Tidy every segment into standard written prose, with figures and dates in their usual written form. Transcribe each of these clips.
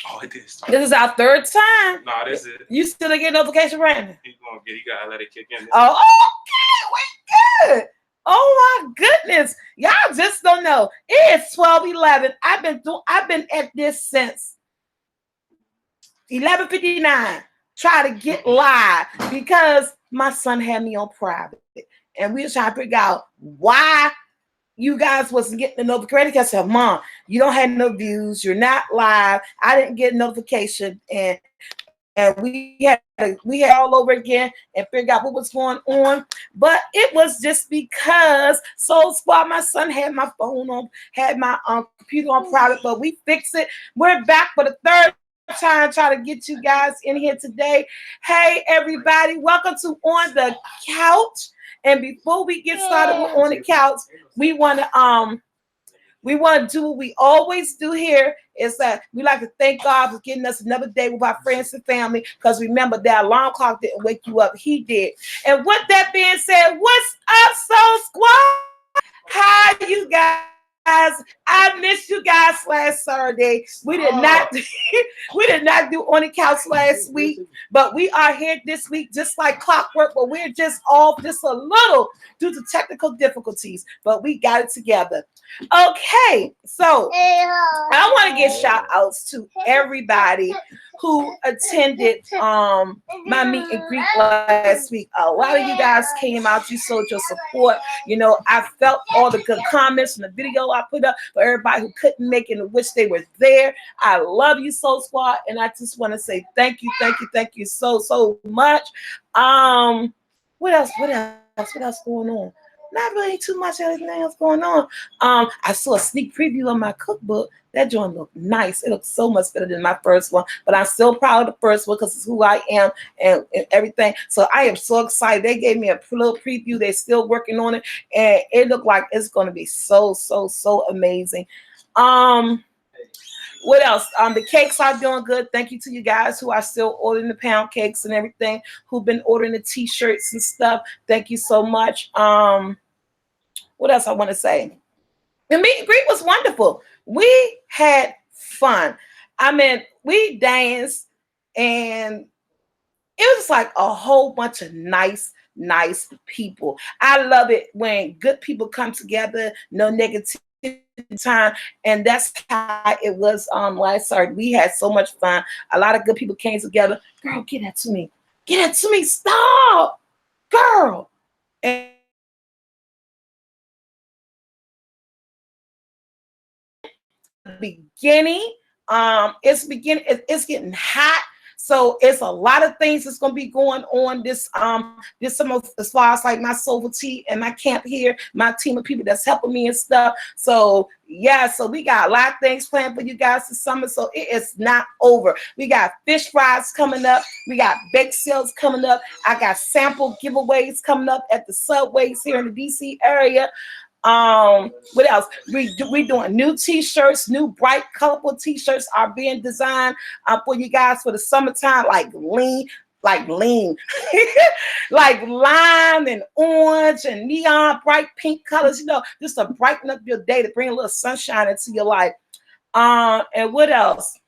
Oh, it did start. This is our third time. Nah, this is. You still didn't get a notification, Brandon? You gotta let it kick in. Oh, okay, we good. Oh my goodness, y'all just don't know. It's 12:11. I've been at this since 11:59. Try to get live because my son had me on private, and we were trying to figure out why you guys wasn't getting the notification. I said, Mom, you don't have no views. You're not live. I didn't get a notification, and we had all over again and figure out what was going on. But it was just because Soul Squad, my son had my phone on, had my computer on private, but we fixed it. We're back for the third time trying to get you guys in here today. Hey, everybody, welcome to On the Couch. And before we get started with On the Couch, we want to do what we always do here, is that we like to thank God for getting us another day with our friends and family, because remember, that alarm clock didn't wake you up. He did. And with that being said, what's up, Soul Squad? Hi, you guys. I missed you guys last Saturday. We did not we did not do On the Couch last week, but we are here this week just like clockwork, but we're just off just a little due to technical difficulties, but we got it together. Okay, so I want to give shout outs to everybody who attended my meet and greet last week. A lot of you guys came out, you showed your support. You know, I felt all the good comments from the video I put up for everybody who couldn't make it and wish they were there. I love you, Soul Squad, and I just want to say thank you so much. What else going on? Not really too much anything else going on. I saw a sneak preview of my cookbook. That joint looked nice. It looks so much better than my first one, but I'm still proud of the first one because it's who I am and everything. So I am so excited. They gave me a little preview. They're still working on it, and it looked like it's going to be so amazing. What else? The cakes are doing good. Thank you to you guys who are still ordering the pound cakes and everything, who've been ordering the t-shirts and stuff. Thank you so much. What else I want to say? The meet and greet was wonderful. We had fun. I mean, we danced, and it was like a whole bunch of nice people. I love it when good people come together, no negativity time, and that's how it was last Saturday. We had so much fun. A lot of good people came together. Girl, get that to me. Get that to me. Stop, girl. And beginning. It's getting hot. So it's a lot of things that's gonna be going on this summer, as far as like my SoulfulT and my camp here, my team of people that's helping me and stuff. So yeah, so we got a lot of things planned for you guys this summer. So it is not over. We got fish fries coming up. We got bake sales coming up. I got sample giveaways coming up at the subways here in the DC area. What else? We doing new t-shirts, new bright colorful t-shirts are being designed for you guys for the summertime, like lean like lime and orange and neon bright pink colors, you know, just to brighten up your day, to bring a little sunshine into your life. And what else?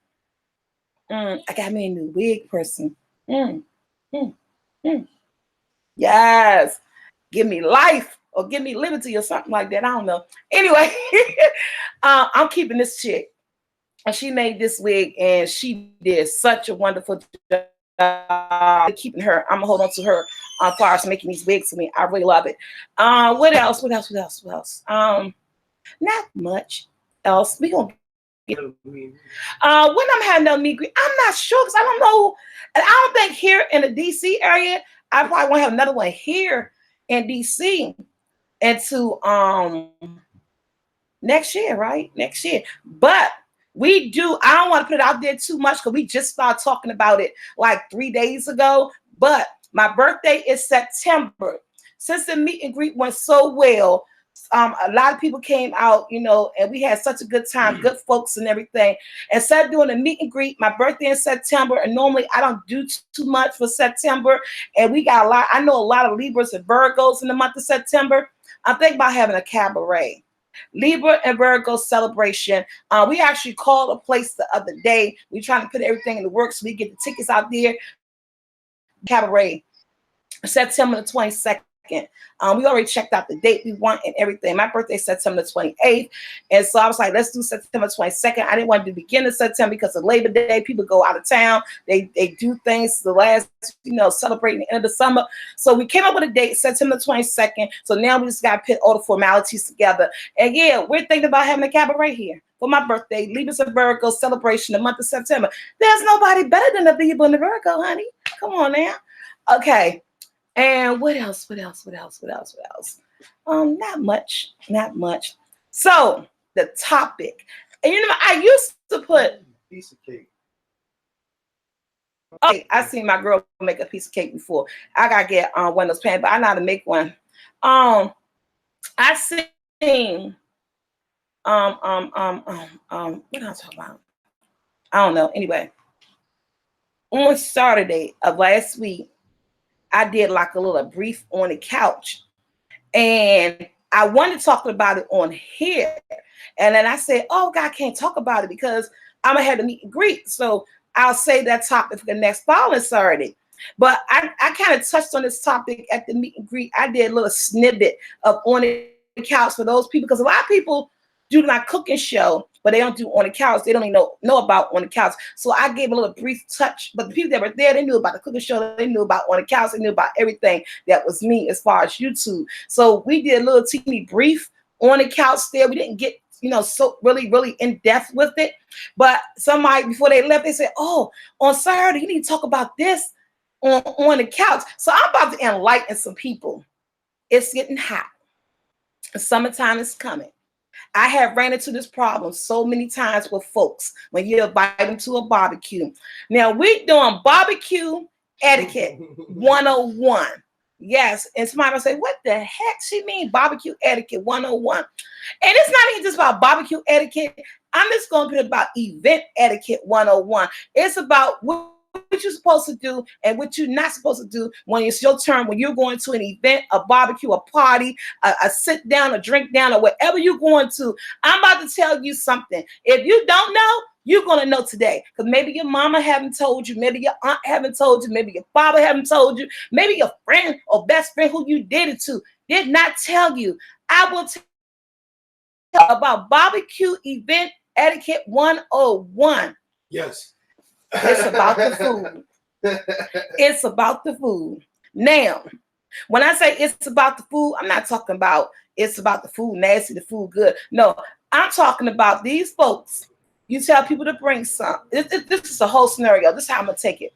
I got me a new wig person. Yes, give me life. Or give me liberty or something like that. I don't know. Anyway, I'm keeping this chick. And she made this wig, and she did such a wonderful job keeping her. I'm going to hold on to her as far as making these wigs for me. I really love it. What else? Not much else. We going to get when I'm having no meet greet, I'm not sure because I don't know. And I don't think here in the DC area, I probably won't have another one here in DC. Into next year, right? Next year. But we do, I don't want to put it out there too much because we just started talking about it like 3 days ago. But my birthday is September. Since the meet and greet went so well, a lot of people came out, you know, and we had such a good time, good folks and everything. Instead of doing a meet and greet, my birthday in September, and normally I don't do too much for September. And we got a lot, I know a lot of Libras and Virgos in the month of September. I'm thinking about having a cabaret. Libra and Virgo celebration. We actually called a place the other day. We're trying to put everything in the works so we get the tickets out there. Cabaret, September the 22nd. We already checked out the date we want and everything. My birthday is September the 28th. And so I was like, let's do September 22nd. I didn't want to do the beginning of September because of Labor Day. People go out of town. They do things the last, celebrating the end of the summer. So we came up with a date, September 22nd. So now we just got to put all the formalities together. And yeah, we're thinking about having a cabaret here for my birthday. Libra and Virgo celebration the month of September. There's nobody better than the Libra and the Virgo, honey. Come on now. Okay. And what else? Not much. So the topic, and I used to put piece of cake. Okay, I seen my girl make a piece of cake before. I gotta get one of those pans, but I know how to make one. I seen what am I talking about? I don't know. Anyway, on Saturday of last week, I did like a little brief on the couch, and I wanted to talk about it on here. And then I said, oh, God, I can't talk about it because I'm going to have to meet and greet. So I'll say that topic for the next following Saturday. But I kind of touched on this topic at the meet and greet. I did a little snippet of on the couch for those people, because a lot of people do my cooking show, but they don't do on the couch. They don't even know about on the couch. So I gave a little brief touch, but the people that were there, they knew about the cooking show. They knew about on the couch. They knew about everything that was me as far as YouTube. So we did a little teeny brief on the couch there. We didn't get, so really, really in depth with it. But somebody, before they left, they said, oh, on Saturday, you need to talk about this on the couch. So I'm about to enlighten some people. It's getting hot. The summertime is coming. I have ran into this problem so many times with folks when you invite them to a barbecue. Now we're doing barbecue etiquette 101. Yes, and somebody will say, what the heck she mean barbecue etiquette 101? And it's not even just about barbecue etiquette. I'm just going to put it about event etiquette 101. It's about what you're supposed to do and what you're not supposed to do when it's your turn, when you're going to an event, a barbecue, a party, a sit down, a drink down, or whatever you're going to. I'm about to tell you something. If you don't know, you're going to know today, because maybe your mama haven't told you, maybe your aunt haven't told you, maybe your father haven't told you, maybe your friend or best friend who you did it to did not tell you. I will tell you about barbecue event etiquette 101. Yes. It's about the food. It's about the food. Now, when I say it's about the food, I'm not talking about it's about the food nasty, the food good. No, I'm talking about these folks. You tell people to bring some. This is a whole scenario. This is how I'm going to take it.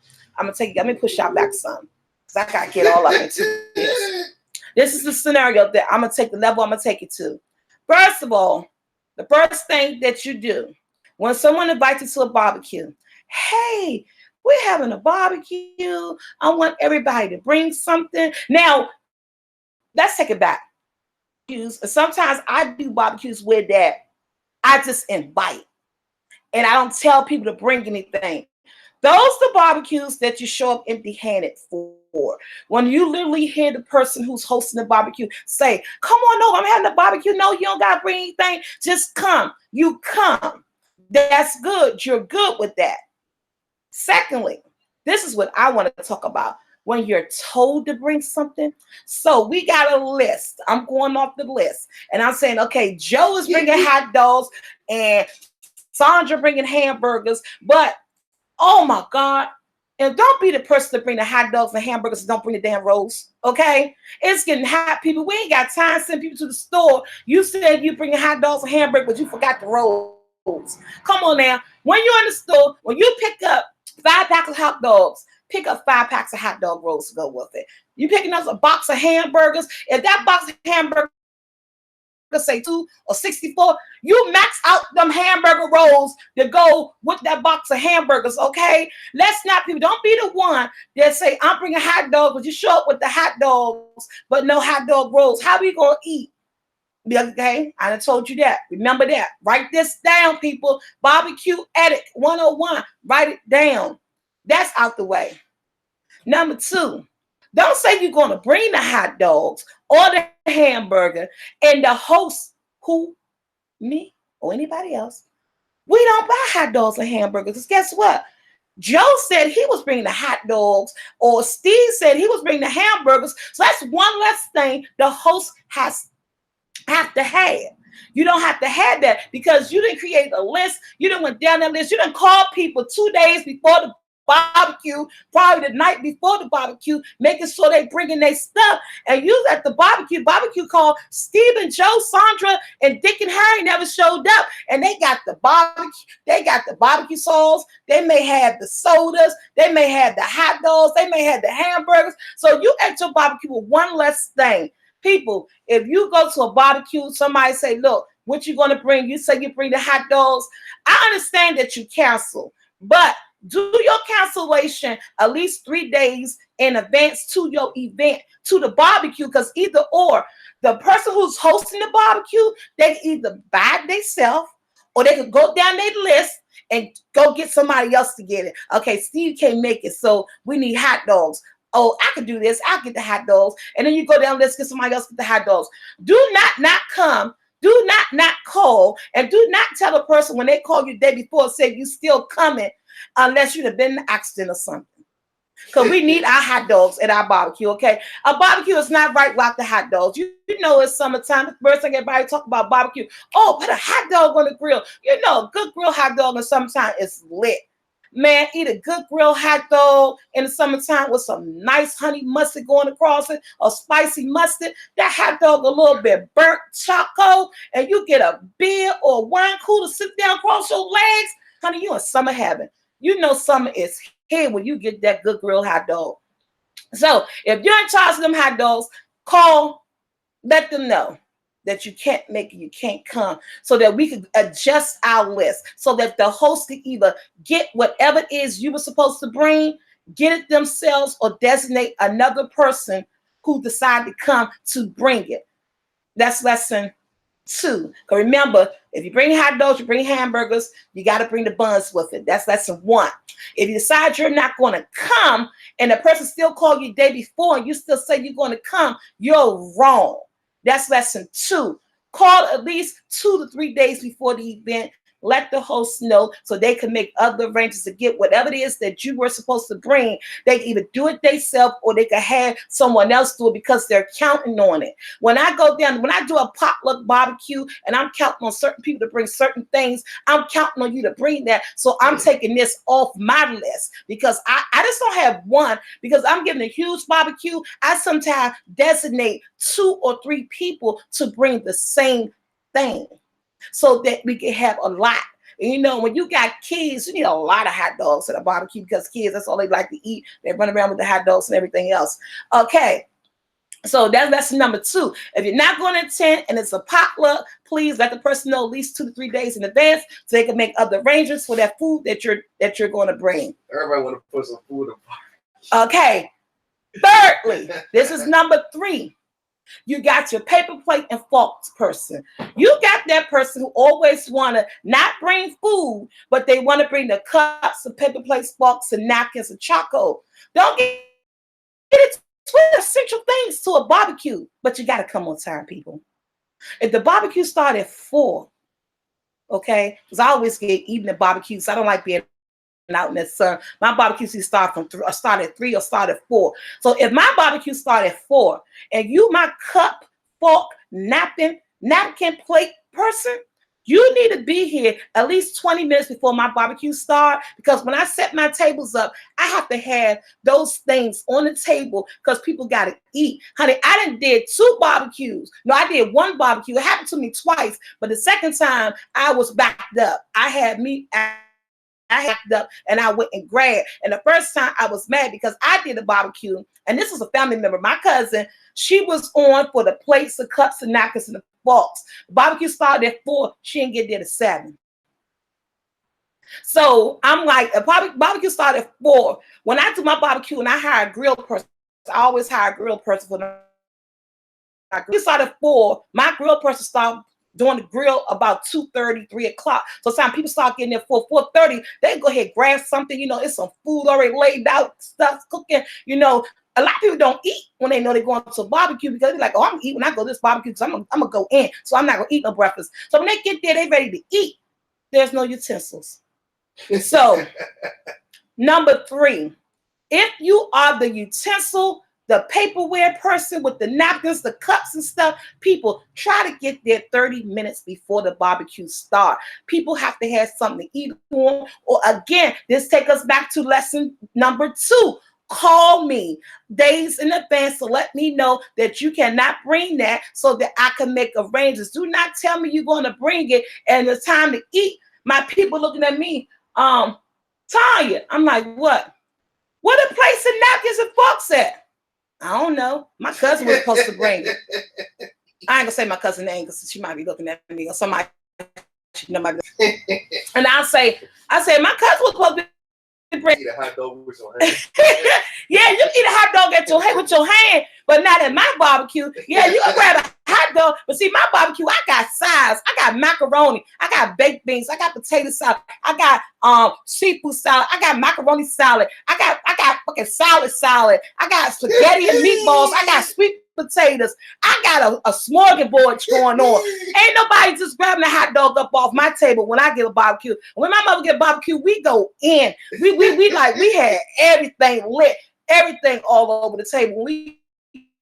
Let me push y'all back some, because I got to get all up into this. This is the scenario that I'm going to take, the level I'm going to take it to. First of all, the first thing that you do when someone invites you to a barbecue, hey, we're having a barbecue. I want everybody to bring something. Now, let's take it back. Sometimes I do barbecues where that I just invite, and I don't tell people to bring anything. Those are the barbecues that you show up empty-handed for. When you literally hear the person who's hosting the barbecue say, come on over, I'm having a barbecue. No, you don't got to bring anything. Just come. You come. That's good. You're good with that. Secondly, this is what I want to talk about. When you're told to bring something. So we got a list. I'm going off the list. And I'm saying, okay, Joe is bringing hot dogs and Sandra bringing hamburgers. But, oh my God. And don't be the person to bring the hot dogs and hamburgers and don't bring the damn rolls. Okay? It's getting hot, people. We ain't got time to send people to the store. You said you bringing hot dogs and hamburgers, but you forgot the rolls. Come on now. When you're in the store, when you pick up 5 packs of hot dogs, pick up 5 packs of hot dog rolls to go with it. You picking up a box of hamburgers. If that box of hamburgers say 2 or 64, you max out them hamburger rolls to go with that box of hamburgers, okay? Let's not, people, don't be the one that say, I'm bringing hot dogs, but you show up with the hot dogs, but no hot dog rolls. How we going to eat? Okay, I done told you that. Remember that. Write this down, people. Barbecue etiquette 101. Write it down. That's out the way. Number 2, don't say you're going to bring the hot dogs or the hamburger and the host who me, or anybody else, we don't buy hot dogs and hamburgers. Because guess what? Joe said he was bringing the hot dogs, or Steve said he was bringing the hamburgers. So that's one less thing the host have to have. You don't have to have that because you didn't create a list. You didn't went down that list. You didn't call people 2 days before the barbecue, probably the night before the barbecue, making sure they bringing their stuff. And you at the barbecue called Steve and Joe, Sandra, and Dick and Harry never showed up. And they got the barbecue sauce. They may have the sodas. They may have the hot dogs. They may have the hamburgers. So you at your barbecue with one less thing. People, if you go to a barbecue, somebody say, look, what you going to bring? You say you bring the hot dogs. I understand that you cancel, but do your cancellation at least 3 days in advance to your event, to the barbecue, because either or, the person who's hosting the barbecue, they can either buy it themselves or they could go down their list and go get somebody else to get it. Okay, Steve can't make it, so we need hot dogs. Oh, I can do this. I'll get the hot dogs. And then you go down, let's get somebody else get the hot dogs. Do not come. Do not call. And do not tell a person when they call you the day before, say you still coming, unless you'd have been in an accident or something. Because we need our hot dogs at our barbecue, okay? A barbecue is not right without the hot dogs. You know it's summertime. The first thing everybody talk about barbecue. Oh, put a hot dog on the grill. You know, a good grilled hot dog in summertime is lit. Man, eat a good grilled hot dog in the summertime with some nice honey mustard going across it, or spicy mustard. That hot dog a little bit burnt choco, and you get a beer or wine cooler, sit down, cross your legs. Honey, you in summer heaven. You know summer is here when you get that good grilled hot dog. So if you're in charge of them hot dogs, call, let them know that you can't make it, you can't come, so that we can adjust our list, so that the host can either get whatever it is you were supposed to bring, get it themselves, or designate another person who decided to come to bring it. That's lesson 2. Remember, if you bring hot dogs, you bring hamburgers, you got to bring the buns with it. That's lesson 1. If you decide you're not going to come and the person still called you the day before and you still say you're going to come, you're wrong. That's lesson 2. Call at least 2 to 3 days before the event. Let the host know so they can make other arrangements to get whatever it is that you were supposed to bring. They can either do it themselves or they can have someone else do it because they're counting on it. When I go down, when I do a potluck barbecue and I'm counting on certain people to bring certain things, I'm counting on you to bring that. So I'm taking this off my list because I just don't have one, because I'm giving a huge barbecue. I sometimes designate 2 or 3 people to bring the same thing, so that we can have a lot. And you know, when you got kids, you need a lot of hot dogs at a barbecue, because kids, that's all they like to eat. They run around with the hot dogs and everything else. Okay, so that's lesson number 2. If you're not going to attend and it's a potluck, please let the person know at least 2 to 3 days in advance so they can make other arrangements for that food that you're going to bring. Everybody want to put some food in. Okay, thirdly, this is number 3. You got your paper plate and forks person. You got that person who always want to not bring food, but they want to bring the cups, the paper plates, forks, and napkins, and choco. Don't get it twisted. Essential things to a barbecue, but you got to come on time, people. If the barbecue started at 4, okay, because I always get evening barbecues. I don't like being out in the sun. My barbecue start at 3 or start at 4. So if my barbecue start at 4 and you my cup, fork, napkin plate person, you need to be here at least 20 minutes before my barbecue start, because when I set my tables up, I have to have those things on the table because people got to eat. Honey, I did 2 barbecues. No, I did 1 barbecue. It happened to me twice, but the second time I was backed up. I had hacked up and I went and grabbed. And the first time I was mad because I did a barbecue, and this was a family member, my cousin. She was on for the plates, the cups, the napkins, and the forks. The barbecue started at 4. She didn't get there to 7. So I'm like, a barbecue started at 4. When I do my barbecue and I hire a grill person, I always hire a grill person for my grill. Started at 4. My grill person started doing the grill about 2:30, 3 o'clock. So sometimes people start getting there for 4:30. They go ahead, grab something, you know, it's some food already laid out, stuff cooking, you know, a lot of people don't eat when they know they're going to a barbecue because they're like, oh, I'm gonna eat when I go to this barbecue, so I'm gonna go in. So I'm not gonna eat no breakfast. So when they get there, they ready to eat. There's no utensils. So number 3, if you are the utensil, the paperware person with the napkins, the cups and stuff, people try to get there 30 minutes before the barbecue start. People have to have something to eat on. Or again, this takes us back to lesson number 2. Call me days in advance to let me know that you cannot bring that so that I can make arrangements. Do not tell me you're going to bring it and it's time to eat. My people looking at me, Tanya. I'm like, what? Where the plates and napkins and forks at? I don't know. My cousin was supposed to bring it. I ain't gonna say my cousin's name because she might be looking at me or somebody. And I say, my cousin was supposed to bring. Eat a hot dog with your hand. Yeah, you eat a hot dog with your hand, but not at my barbecue. Yeah, you can grab a hot dog, but see, my barbecue, I got sides. I got macaroni. I got baked beans. I got potato salad. I got seafood salad. I got macaroni salad. I got fucking salad. I got spaghetti and meatballs. I got sweet potatoes. I got a smorgasbord going on. Ain't nobody just grabbing a hot dog up off my table when I get a barbecue. When my mother get a barbecue, we go in. We had everything lit, everything all over the table. When we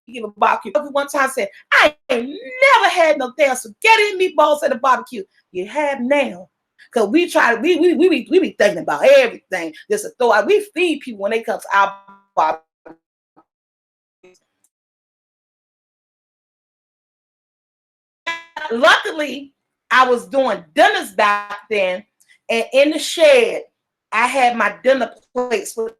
give a barbecue. One time said, I ain't never had no damn spaghetti and meatballs at a barbecue. You have now. Cause we be thinking about everything. Just a throw out. We feed people when they come to our barbecue. Luckily, I was doing dinners back then, and in the shed, I had my dinner plates with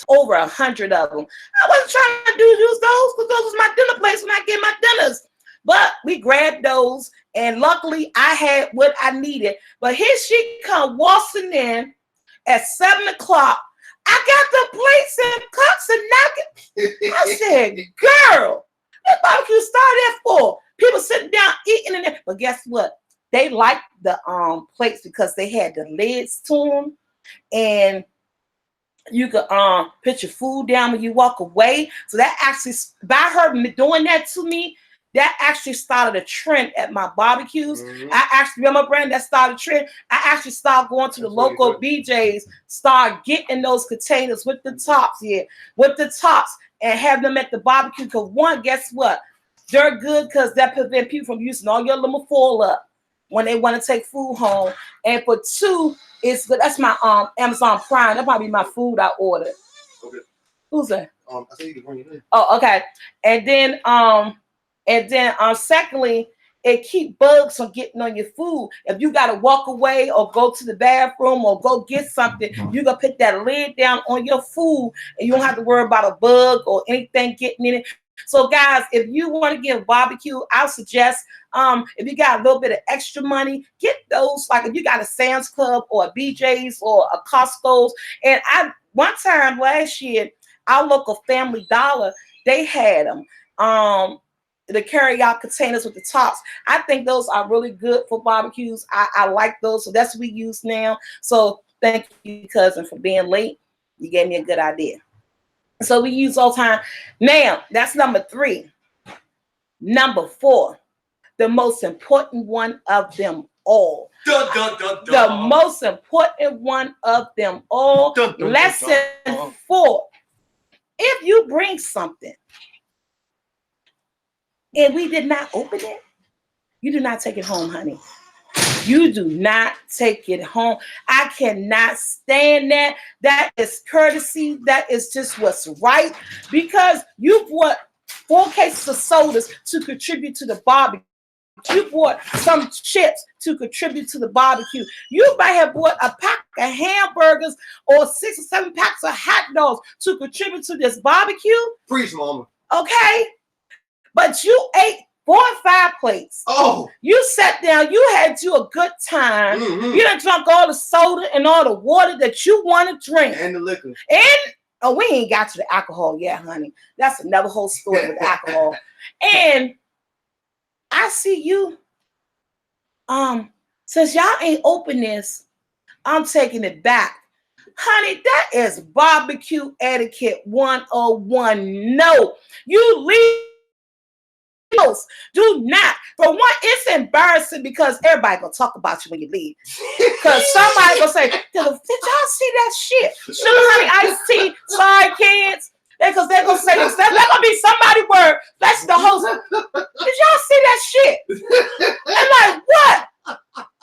over 100 of them. I wasn't trying to use those because those was my dinner plates when I get my dinners. But we grabbed those, and luckily I had what I needed. But here she come waltzing in at 7 o'clock. I got the plates and cups and napkins. I said, girl, that barbecue started at 4. People sitting down eating in there. But guess what? They liked the plates because they had the lids to them. And you could put your food down when you walk away. So that actually, by her doing that to me, that actually started a trend at my barbecues. Mm-hmm. I actually, remember, Brandon, that started a trend. I actually started going to the local BJs, start getting those containers with the tops, and have them at the barbecue. Because one, guess what? They're good because that prevent people from using all your little foil up when they want to take food home. And for 2, it's good. That's my Amazon Prime. That might be my food I ordered. Okay. Who's that? I think you can bring it in. Oh, okay. And then secondly, it keep bugs from getting on your food. If you gotta walk away or go to the bathroom or go get something, you gonna put that lid down on your food, and you don't have to worry about a bug or anything getting in it. So guys, if you want to get a barbecue, I'll suggest if you got a little bit of extra money, get those. Like if you got a Sam's Club or a BJ's or a Costco's. And one time last year, our local Family Dollar, they had them. The carry-out containers with the tops. I think those are really good for barbecues. I like those. So that's what we use now. So thank you, cousin, for being late. You gave me a good idea. So we use all time. Now, that's number 3. Number 4, the most important one of them all. Dun, dun, dun, dun. The most important one of them all. Dun, dun, lesson dun, dun. 4. If you bring something and we did not open it, you do not take it home, honey. You do not take it home. I cannot stand that. That is courtesy. That is just what's right. Because you bought 4 cases of sodas to contribute to the barbecue. You bought some chips to contribute to the barbecue. You might have bought a pack of hamburgers or 6 or 7 packs of hot dogs to contribute to this barbecue. Freeze, mama. Okay. But you ate 4 or 5 plates. Oh. You sat down. You had you a good time. Mm-hmm. You done drunk all the soda and all the water that you want to drink. And the liquor. And we ain't got to the alcohol yet, honey. That's another whole story with alcohol. And I see you. Since y'all ain't open this, I'm taking it back. Honey, that is barbecue etiquette 101. No, you leave. Do not. For one, it's embarrassing because everybody gonna talk about you when you leave. Because somebody gonna say, did y'all see that shit? Sugar honey iced tea. Sorry, kids. Because they're gonna say this. That's gonna be somebody word. That's the host. Did y'all see that shit? And like, what?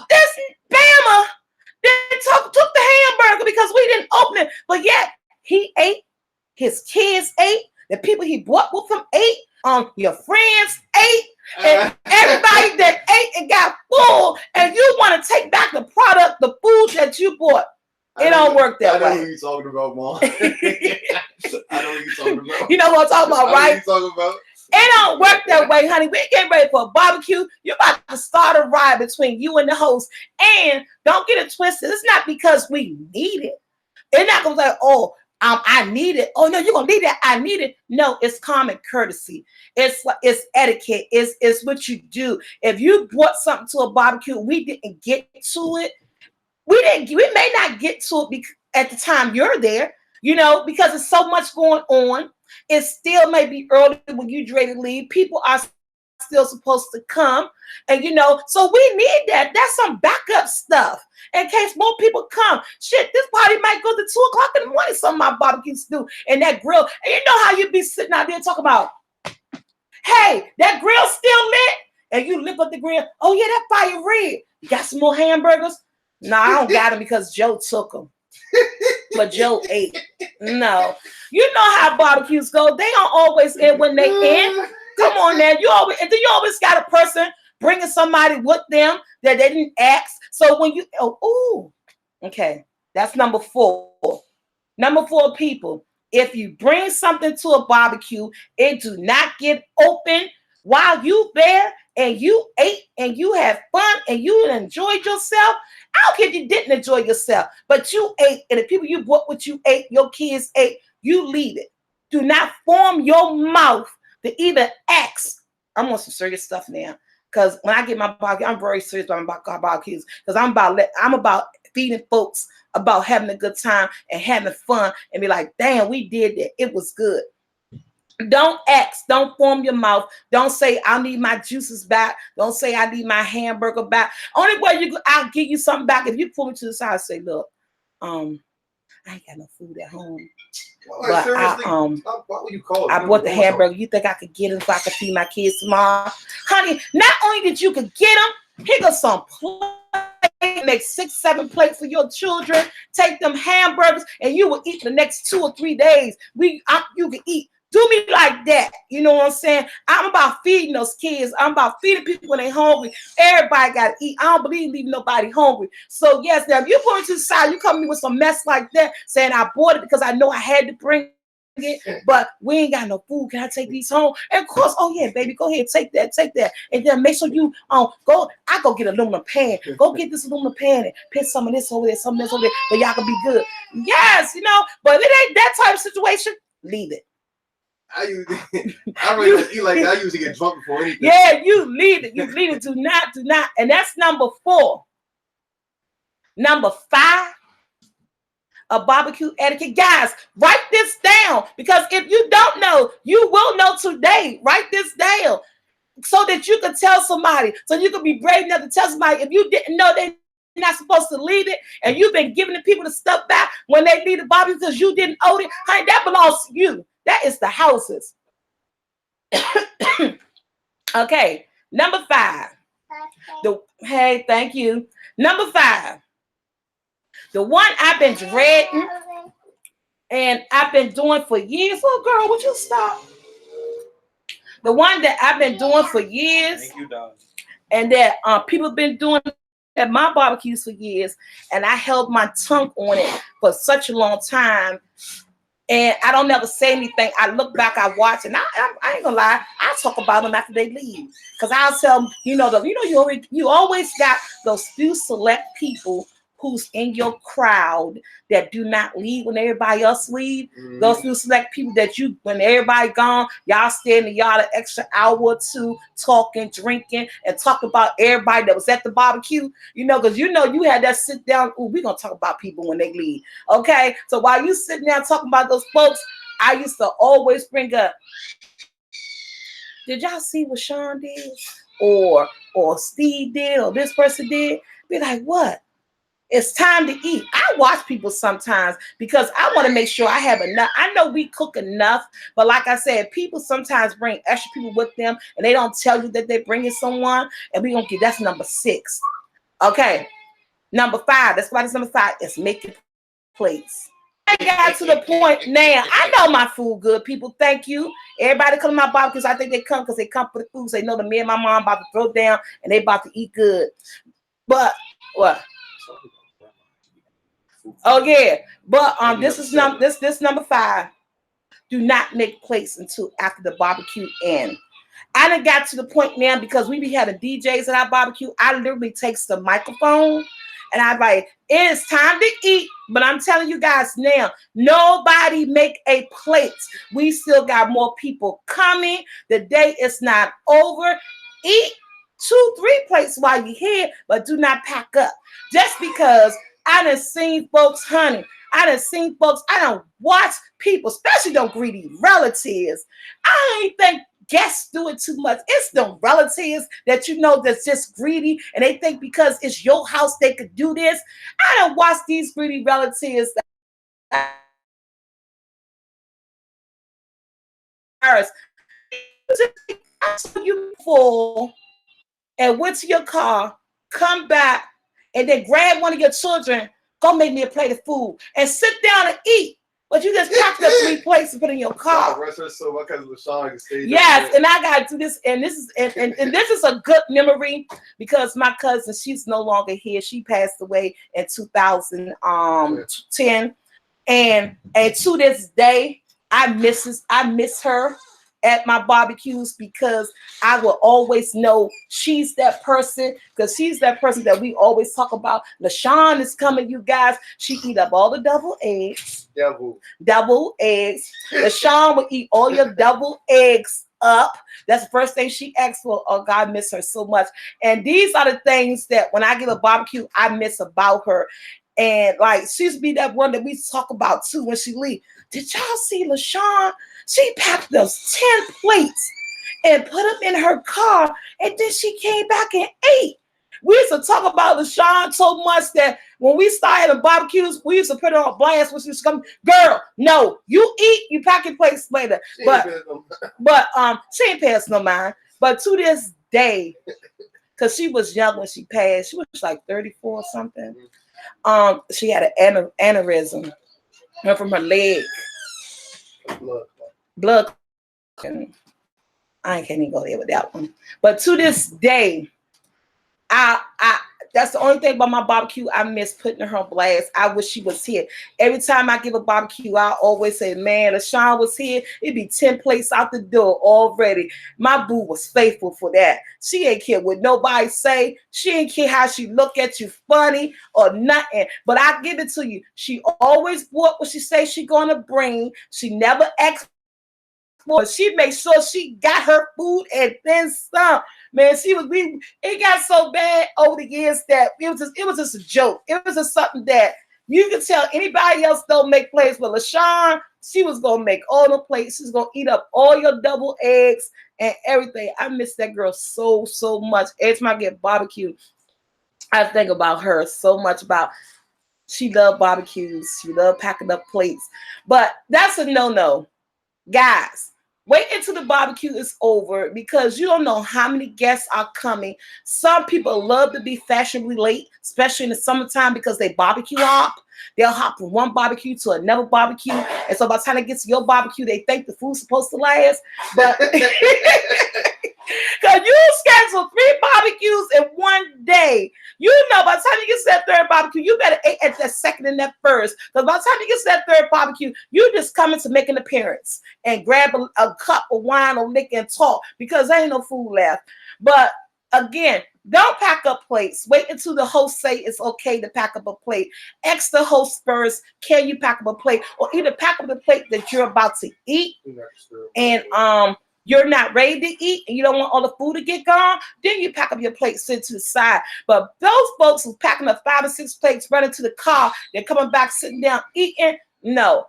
This Bama took the hamburger because we didn't open it. But yet he ate, his kids ate, the people he brought with him ate, your friends ate, and everybody that ate and got full, and you want to take back the product, the food that you bought. It don't work that way. I know what you're talking about, Mom. I know what you're talking about. You know what I'm talking about, right? I know what you're talking about. It don't work that way, honey. We getting ready for a barbecue. You're about to start a ride between you and the host. And don't get it twisted. It's not because we need it. It's not going to be like, oh, I need it. Oh, no, you're going to need that. I need it. No, it's common courtesy. It's etiquette. It's what you do. If you brought something to a barbecue, we didn't get to it. We may not get to it at the time you're there, because there's so much going on. It still may be early when you're ready to leave. People are still supposed to come. And, so we need that. That's some backup stuff in case more people come. Shit, this party might go to 2 o'clock in the morning. Some of my barbecues do. And that grill. And you know how you be sitting out there talking about, hey, that grill's still lit? And you lift up the grill. Oh, yeah, that fire red. You got some more hamburgers? No, I don't got them because Joe took them. But Joe ate. No. You know how barbecues go. They don't always end when they end. Come on now. You always got a person bringing somebody with them that they didn't ask. So when okay. That's number 4. Number 4, people. If you bring something to a barbecue, it do not get open while you there and you ate and you had fun and you enjoyed yourself. I don't care if you didn't enjoy yourself, but you ate, and the people you brought with you ate, your kids ate, you leave it. Do not form your mouth to either ask. I'm on some serious stuff now, because when I get my barbecue, I'm very serious about my barbecues, because I'm about feeding folks, about having a good time and having fun, and be like, damn, we did that. It was good. Don't ask. Don't form your mouth. Don't say, I need my juices back. Don't say, I need my hamburger back. Only way I'll give you something back if you pull me to the side and say, look, I ain't got no food at home. But seriously, why would you call it? I bought the hamburger. You think I could get them so I could feed my kids tomorrow? Honey, not only did you could get them, here goes some plate. Make 6-7 plates for your children. Take them hamburgers, and you will eat the next 2 or 3 days. You can eat. Do me like that. You know what I'm saying? I'm about feeding those kids. I'm about feeding people when they're hungry. Everybody got to eat. I don't believe in leaving nobody hungry. So, yes, now if you put it to the side, you come to me with some mess like that, saying I bought it because I know I had to bring it, but we ain't got no food. Can I take these home? And of course, oh, yeah, baby, go ahead, take that. And then make sure you go get aluminum pan. Go get this aluminum pan and put some of this over there, some of this over there, so y'all can be good. Yes, but if it ain't that type of situation, leave it. I usually get drunk before anything. Yeah, you leave it. You leave it. Do not. And that's number 4. Number 5, a barbecue etiquette. Guys, write this down, because if you don't know, you will know today. Write this down so that you can tell somebody, so you can be brave enough to tell somebody if you didn't know they're not supposed to leave it, and you've been giving the people the stuff back when they leave the barbecue because you didn't own it. Honey, that belongs to you. That is the houses. Okay, number 5. Hey, thank you. Number 5. The one I've been dreading and I've been doing for years. Oh, girl, would you stop? The one that I've been doing for years. Thank you, dog. And that people have been doing at my barbecues for years, and I held my tongue on it for such a long time. And I don't never say anything. I look back, I watch, and I ain't gonna lie, I talk about them after they leave. Because I'll tell them, you always got those few select people who's in your crowd that do not leave when everybody else leave. Those few select people that you, when everybody gone, y'all stay in the yard an extra hour or two talking, drinking, and talk about everybody that was at the barbecue. You know, because you know you had that sit down. Ooh, we're gonna talk about people when they leave. Okay, so while you sitting there talking about those folks, I used to always bring up, did y'all see what Sean did? Or Steve did, or this person did? Be like, what? It's time to eat. I watch people sometimes because I want to make sure I have enough. I know we cook enough, but like I said, people sometimes bring extra people with them and they don't tell you that they're bringing someone, and we gonna get, that's number 6. Okay, number 5. That's why it's number 5 is making plates. I got to the point now. I know my food good. People, thank you. Everybody come to my barbecues. I think they come because they come for the food. So they know that me and my mom about to throw down and they about to eat good. But what? Oh yeah. But this is this number 5. Do not make plates until after the barbecue ends. I done got to the point now because we be having DJs at our barbecue. I literally takes the microphone and I'm like, it's time to eat. But I'm telling you guys now, nobody make a plate. We still got more people coming. The day is not over. Eat 2-3 plates while you're here, but do not pack up. Just because I done seen folks, honey. I done seen folks. I done watched people, especially them greedy relatives. I ain't think guests do it too much. It's them relatives that you know that's just greedy, and they think because it's your house they could do this. I done watched these greedy relatives you full and went to your car, come back, and then grab one of your children, go make me a plate of food, and sit down and eat. But you just packed up 3 plates and put in your car. Yes, and I gotta do this, and this is and this is a good memory because my cousin, she's no longer here. She passed away in 2010, and to this day, I miss her at my barbecues because I will always know she's that person, because she's that person that we always talk about. LaShawn is coming, you guys. She eat up all the double eggs. Double eggs. LaShawn will eat all your double eggs up. That's the first thing she asks for. Oh, God, miss her so much. And these are the things that when I give a barbecue, I miss about her. And like, she's be that one that we talk about too when she leave. Did y'all see LaShawn? She packed those 10 plates and put them in her car, and then she came back and ate. We used to talk about LaShawn so much that when we started the barbecues, we used to put her on blast when she was coming. Girl, no, you eat, you pack your plates later. But she ain't passed no mind. But to this day, because she was young when she passed, she was like 34 or something. She had an aneurysm from her leg. Blood. I can't even go there with that one. But to this day, I that's the only thing about my barbecue. I miss putting her on blast. I wish she was here. Every time I give a barbecue, I always say, man, if Sean was here, it'd be 10 plates out the door already. My boo was faithful for that. She ain't care what nobody say. She ain't care how she look at you funny or nothing. But I give it to you. She always bought what she say she gonna bring. She never asked. She makes sure she got her food and then some. Man, it got so bad over the years that it was just a joke. It was just something that you could tell anybody else don't make plates, but LaShawn, she was gonna make all the plates. She's gonna eat up all your double eggs and everything. I miss that girl so much. Every time I get barbecue, I think about her so much. She loved barbecues. She loved packing up plates. But that's a no-no. Guys, wait until the barbecue is over because you don't know how many guests are coming. Some people love to be fashionably late, especially in the summertime because they barbecue hop. They'll hop from one barbecue to another barbecue. And so by the time they get to your barbecue, they think the food's supposed to last. But because you schedule 3 barbecues in one day. You know, by the time you get to that 3rd barbecue, you better eat at that 2nd and that 1st. Because by the time you get to that 3rd barbecue, you just coming to make an appearance and grab a cup of wine or liquor and talk because there ain't no food left. But again, don't pack up plates. Wait until the host say it's okay to pack up a plate. Ask the host first, can you pack up a plate? Or either pack up the plate that you're about to eat and you're not ready to eat and you don't want all the food to get gone, then you pack up your plate, sit to the side. But those folks who's packing up 5 or 6 plates, running to the car, they're coming back, sitting down, eating. No,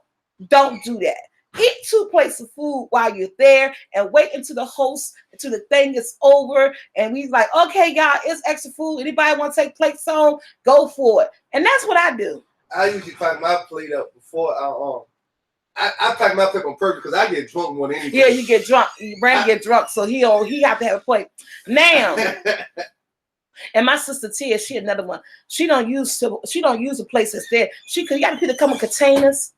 don't do that. Eat 2 plates of food while you're there and wait until the host, until the thing is over. And we like, okay, y'all, it's extra food. Anybody want to take plates home? Go for it. And that's what I do. I usually pack my plate up before I pack my plate on purpose because I get drunk more than anything. Yeah, you get drunk. Brandon get drunk, so he have to have a plate. Now, and my sister Tia, she another one. She don't use the plates that's there. You got people to come with containers.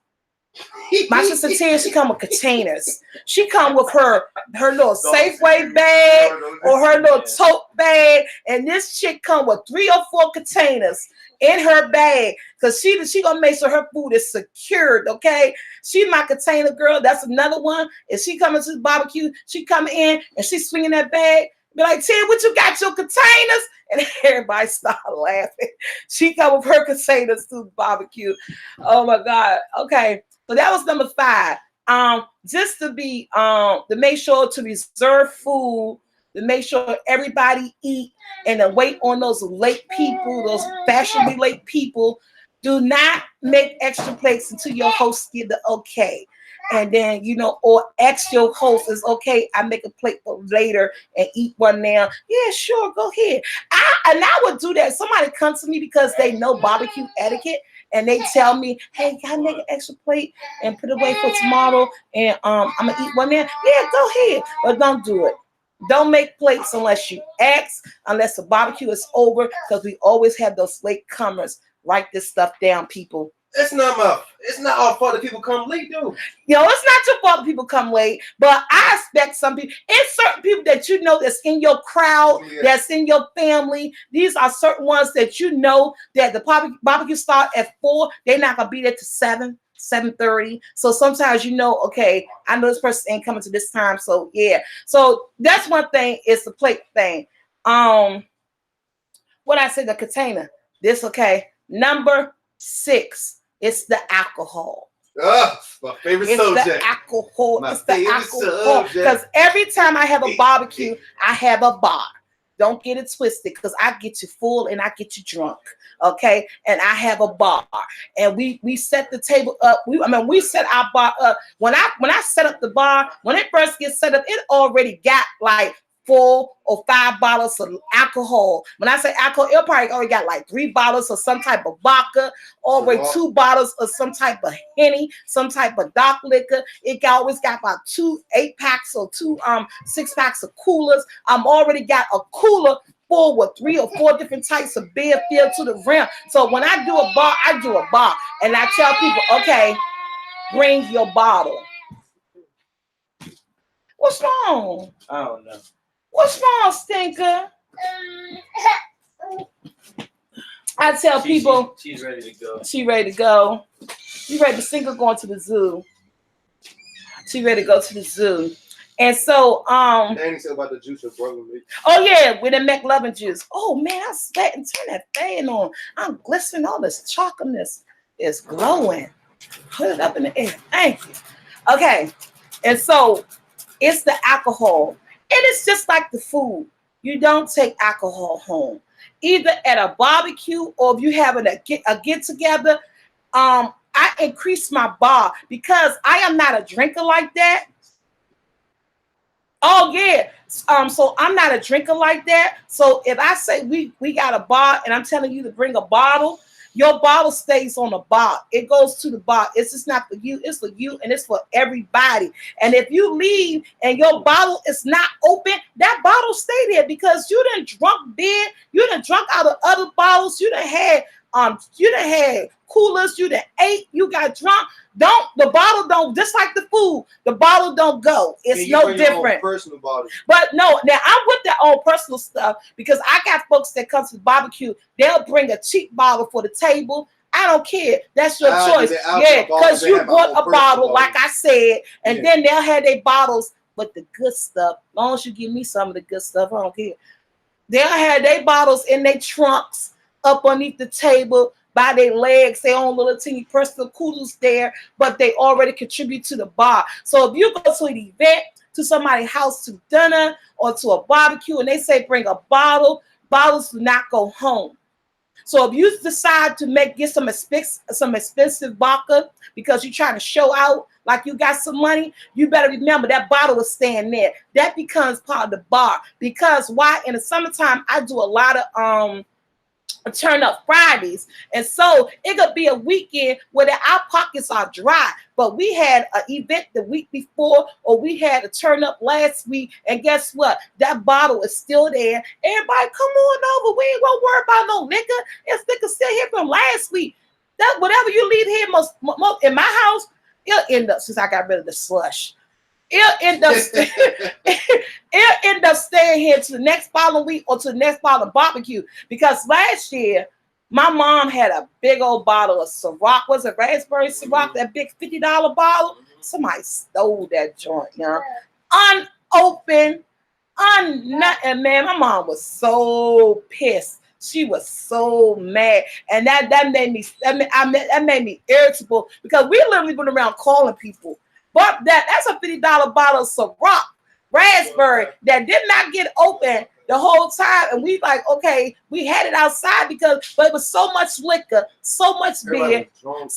My sister Tia, she come with containers. She come with her little Safeway bag or her little tote bag, and this chick come with 3 or 4 containers in her bag because she gonna make sure her food is secured. Okay, she my container girl. That's another one. If she coming to the barbecue, she come in and she swinging that bag. Be like, Tia, what you got your containers? And everybody started laughing. She come with her containers to the barbecue. Oh my God. Okay. So that was number 5. Just to be to make sure to reserve food, to make sure everybody eat, and to wait on those late people, those fashionably late people. Do not make extra plates until your host give the okay. And then, or ask your host, is okay, I make a plate for later and eat one now. Yeah, sure, go ahead. I would do that. Somebody comes to me because they know barbecue etiquette and they tell me, hey, can I make an extra plate and put it away for tomorrow? And I'm going to eat one now. Yeah, go ahead. But don't do it. Don't make plates unless you ask, unless the barbecue is over, because we always have those late comers. Write this stuff down, people. It's not our fault that people come late, though. It's not your fault that people come late, but I expect some people, and certain people that that's in your crowd, that's in your family. These are certain ones that that the barbecue start at 4. They're not gonna be there to 7:30. So sometimes okay, I know this person ain't coming to this time. So yeah. So that's one thing, is the plate thing. What I said, the container. This okay. Number 6. It's the alcohol. My favorite subject. The alcohol. It's the alcohol. Because every time I have a barbecue, I have a bar. Don't get it twisted, because I get you full and I get you drunk. Okay, and I have a bar, and we set the table up. We set our bar up. When I set up the bar, when it first gets set up, it already got like 4 or 5 bottles of alcohol. When I say alcohol, it probably already got like 3 bottles of some type of vodka, or 2 bottles of some type of Henny, some type of dark liquor. It always got about 2 8-packs or 2 6-packs of coolers. I'm already got a cooler full with 3 or 4 different types of beer filled to the rim. So when I do a bar, I do a bar, and I tell people, okay, bring your bottle. What's wrong? I don't know. What's wrong, stinker? I tell people she's ready to go. She ready to go. You ready to stinker going to the zoo? She ready to go to the zoo. And so Danny said about the juice your brother made. Oh yeah, with the McLovin juice. Oh man, I'm sweating. Turn that fan on. I'm glistening. All this chocolateness is glowing. Put it up in the air. Thank you. Okay. And so it's the alcohol. And it's just like the food. You don't take alcohol home. Either at a barbecue, or if you're having a get together. I increase my bar because I am not a drinker like that. Oh yeah. So I'm not a drinker like that. So if I say we got a bar and I'm telling you to bring a bottle, your bottle stays on the bar. It goes to the bar. It's just not for you. It's for you, and it's for everybody. And if you leave and your bottle is not open, that bottle stay there, because you done drunk beer. You done drunk out of other bottles. You done had coolers. You done ate. You got drunk. The bottle don't, just like the food, the bottle don't go. It's no different. Personal bottle. But no, now I'm with their own personal stuff, because I got folks that come to the barbecue. They'll bring a cheap bottle for the table. I don't care. That's your choice. Yeah, because you bought a bottle, like I said, and then they'll have their bottles with the good stuff. As long as you give me some of the good stuff, I don't care. They'll have their bottles in their trunks up underneath the table by their legs, their own little teeny personal coolers there, but they already contribute to the bar. So if you go to an event, to somebody's house to dinner or to a barbecue, and they say bring a bottle, bottles do not go home. So if you decide to get some expensive vodka because you're trying to show out like you got some money, you better remember that bottle is staying there. That becomes part of the bar. Because why? In the summertime, I do a lot of turn up Fridays, and so it could be a weekend where our pockets are dry, but we had an event the week before, or we had a turn up last week, and guess what, that bottle is still there. Everybody come on over, we ain't gonna worry about no liquor. It's liquor still here from last week. That whatever you leave here most in my house, it'll end up, since I got rid of the slush, it'll end up staying here to the next following week or to the next following barbecue. Because last year, my mom had a big old bottle of Ciroc. Was it raspberry Ciroc? That big $50 bottle? Somebody stole that joint, you know. Unopened, nothing, man. My mom was so pissed. She was so mad, and that made me irritable, because we literally went around calling people. But that's a $50 bottle of Ciroc raspberry that did not get open the whole time, and we like, okay, we had it outside but it was so much liquor, so much beer.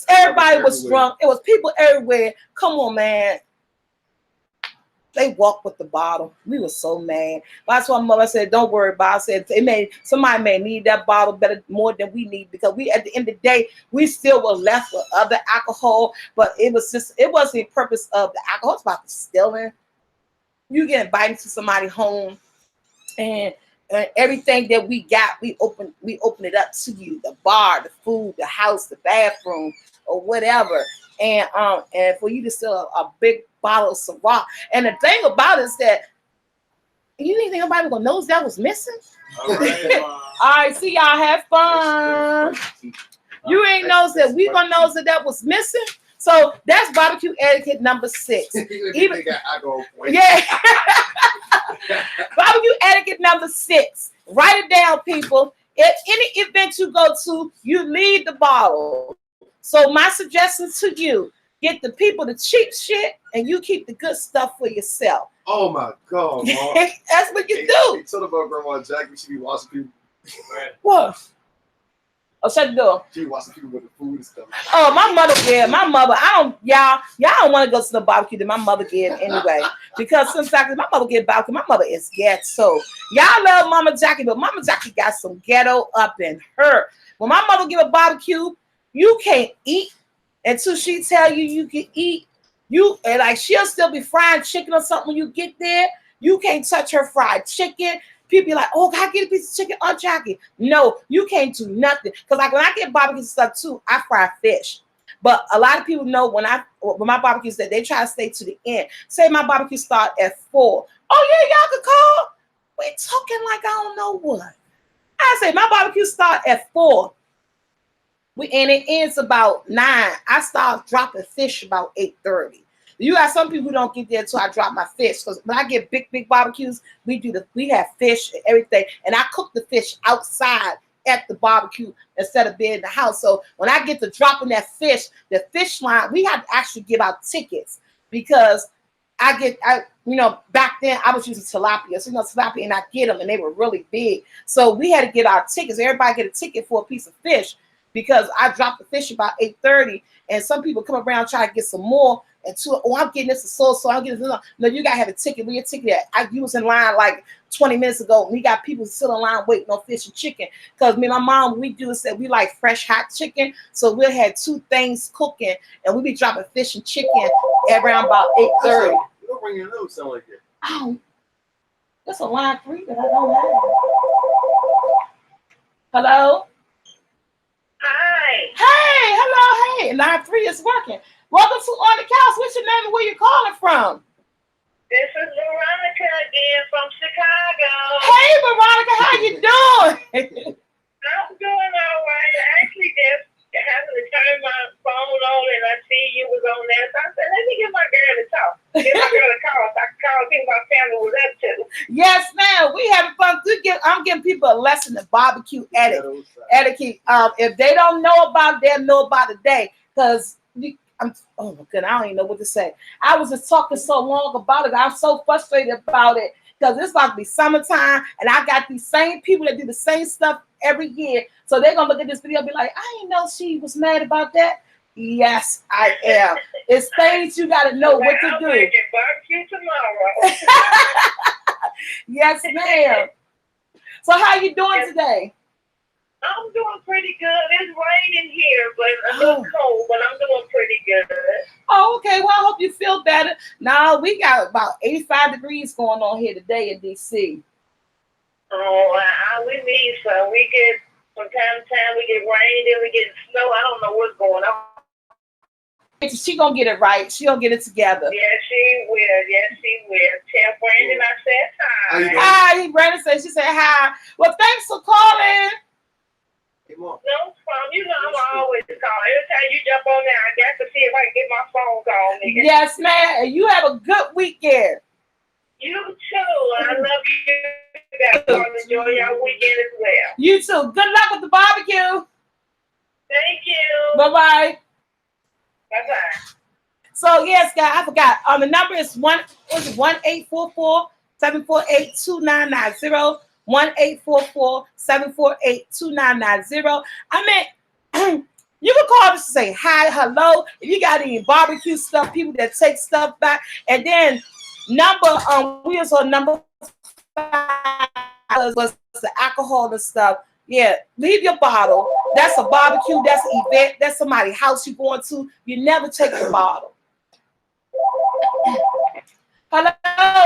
Everybody was drunk. It was people everywhere. Come on, man. They walked with the bottle. We were so mad. That's why mother said, "Don't worry about it." I said, somebody may need that bottle more than we need, because we, at the end of the day, we still were left with other alcohol. But it wasn't the purpose of the alcohol. It's about the stealing. You get invited to somebody's home, and everything that we got, we open it up to you: the bar, the food, the house, the bathroom, or whatever. And for you to steal a big bottle of Ciroc. And the thing about it is that you didn't think nobody gonna knows that was missing. All right, see y'all, have fun. You ain't knows that we gonna knows that was missing. So that's barbecue etiquette number 6. Even yeah. Barbecue etiquette number 6. Write it down, people. At any event you go to, you leave the bottle. So my suggestion to you: get the people the cheap shit, and you keep the good stuff for yourself. Oh my God, Mom. That's what you do. Hey, tell about Grandma Jackie. She be watching people. What? Oh, shut the door. She be watching people with the food and stuff. Oh, my mother. Y'all don't want to go to the barbecue that my mother get anyway. Because sometimes my mother get barbecue, my mother is ghetto. Y'all love Mama Jackie, but Mama Jackie got some ghetto up in her. When my mother give a barbecue, you can't eat until she tell you can eat. And like, she'll still be frying chicken or something when you get there. You can't touch her fried chicken. People be like, "Oh, can I get a piece of chicken, Aunt Jackie?" No, you can't do nothing. Because like when I get barbecue stuff too, I fry fish. But a lot of people know when my barbecues that they try to stay to the end. Say my barbecue start at 4. Oh yeah, y'all can call. We talking like I don't know what. I say my barbecue start at 4. And it ends about 9. I start dropping fish about 8:30. You got some people who don't get there until I drop my fish. Because when I get big barbecues, we have fish and everything. And I cook the fish outside at the barbecue instead of being in the house. So when I get to dropping that fish, the fish line, we have to actually give out tickets, because back then I was using tilapia. So tilapia, and I get them, and they were really big. So we had to get our tickets. Everybody get a ticket for a piece of fish, because I dropped the fish about 8:30, and some people come around try to get some more. And I'm getting this so I'm getting this. No, you gotta have a ticket. We a ticket. You was in line like 20 minutes ago, and we got people still in line waiting on fish and chicken. Because me and my mom, we we like fresh hot chicken. So we had 2 things cooking, and we be dropping fish and chicken around about 8:30. You don't ring your nose sound like that. Oh, that's a line 3 that I don't have. Hello. Hi. Hey, hello, hey. Line 3 is working. Welcome to On the Couch. What's your name and where you calling from? This is Veronica again from Chicago. Hey, Veronica, how you doing? I'm doing all right. I actually just happened to turn my phone on, and I see you was on there. So I said, let me get my girl to talk. Get my girl a call so I can call, see what my family was up to. Yes, ma'am. We having fun. I'm giving people a lesson in barbecue etiquette. If they don't know about it, they'll know about it today. Because oh my God, I don't even know what to say. I was just talking so long about it. I'm so frustrated about it because it's about to be summertime, and I got these same people that do the same stuff every year. So they're gonna look at this video and be like, I didn't know she was mad about that. Yes, I am. It's things you gotta know what to do. Barbecue tomorrow. Yes, ma'am. So how you doing today? I'm doing pretty good. It's raining here, but a little cold, but I'm doing pretty good. Oh, okay. Well, I hope you feel better. Now we got about 85 degrees going on here today in DC. Oh, we need some. We get from time to time we get rain, then we get snow. I don't know what's going on. She gonna get it right. She gonna get it together. Yes, she will. Yes, she will. Tell Brandon I said hi. Hi, Brandon said she said hi. Well, thanks for calling. No problem. You know I'm always calling. Every time you jump on there, I got to see if I can get my phone call, nigga. Yes, man. And you have a good weekend. You too. I love you guys. Enjoy your weekend as well. You too. Good luck with the barbecue. Thank you. Bye-bye. Bye-bye. So yes, guys, I forgot. The number is 1-844-748-2990. 1-844-748-2990. I mean, you can call us to say hi, hello. If you got any barbecue stuff, people that take stuff back, and then we was on number 5 was the alcohol and stuff. Yeah, leave your bottle. That's a barbecue. That's an event. That's somebody's house you going to. You never take your bottle. Hello,